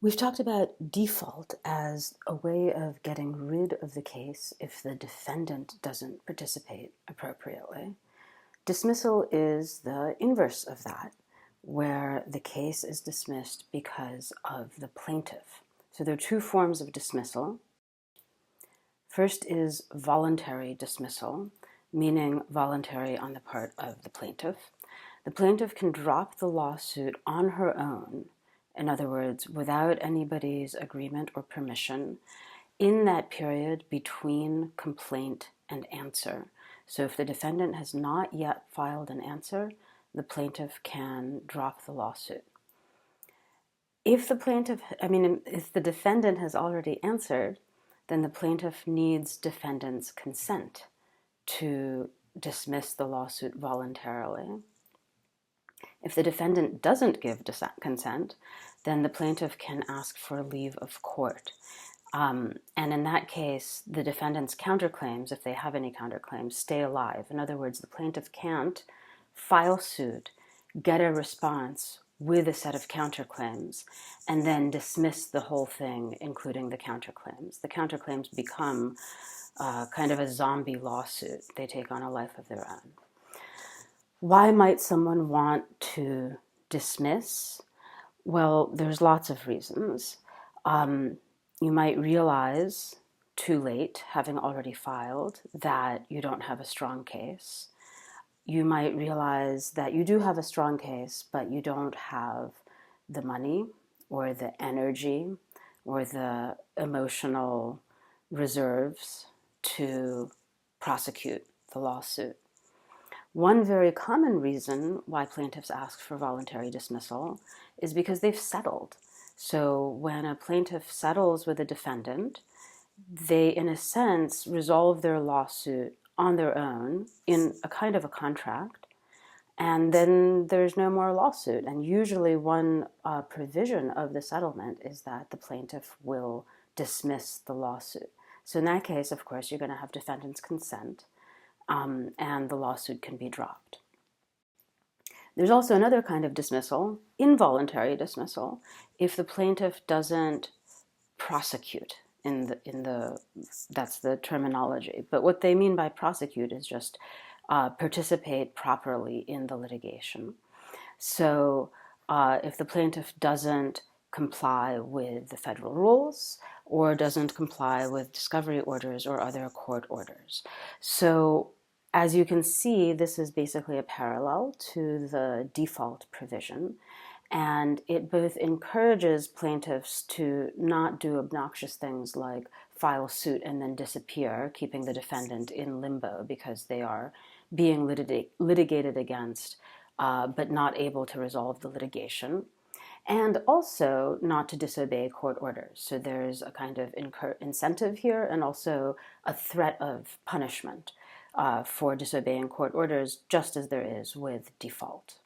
We've talked about default as a way of getting rid of the case if the defendant doesn't participate appropriately. Dismissal is the inverse of that, where the case is dismissed because of the plaintiff. So there are two forms of dismissal. First is voluntary dismissal, meaning voluntary on the part of the plaintiff. The plaintiff can drop the lawsuit on her own, in other words, without anybody's agreement or permission, in that period between complaint and answer. So if the defendant has not yet filed an answer, the plaintiff can drop the lawsuit. If the defendant has already answered, then the plaintiff needs defendant's consent to dismiss the lawsuit voluntarily. If the defendant doesn't give consent, then the plaintiff can ask for leave of court. And in that case, the defendant's counterclaims, if they have any counterclaims, stay alive. In other words, the plaintiff can't file suit, get a response with a set of counterclaims, and then dismiss the whole thing, including the counterclaims. The counterclaims become kind of a zombie lawsuit. They take on a life of their own. Why might someone want to dismiss? Well, there's lots of reasons. You might realize too late, having already filed, that you don't have a strong case. You might realize that you do have a strong case, but you don't have the money or the energy or the emotional reserves to prosecute the lawsuit. One very common reason why plaintiffs ask for voluntary dismissal is because they've settled. So when a plaintiff settles with a defendant, they, in a sense, resolve their lawsuit on their own in a kind of a contract, and then there's no more lawsuit. And usually one provision of the settlement is that the plaintiff will dismiss the lawsuit. So in that case, of course, you're going to have defendant's consent, and the lawsuit can be dropped. There's also another kind of dismissal, involuntary dismissal, if the plaintiff doesn't prosecute that's the terminology. But what they mean by prosecute is just participate properly in the litigation. So if the plaintiff doesn't comply with the federal rules or doesn't comply with discovery orders or other court orders. So as you can see, this is basically a parallel to the default provision, and it both encourages plaintiffs to not do obnoxious things like file suit and then disappear, keeping the defendant in limbo because they are being litigated against, but not able to resolve the litigation, and also not to disobey court orders. So there's a kind of incentive here and also a threat of punishment for disobeying court orders, just as there is with default.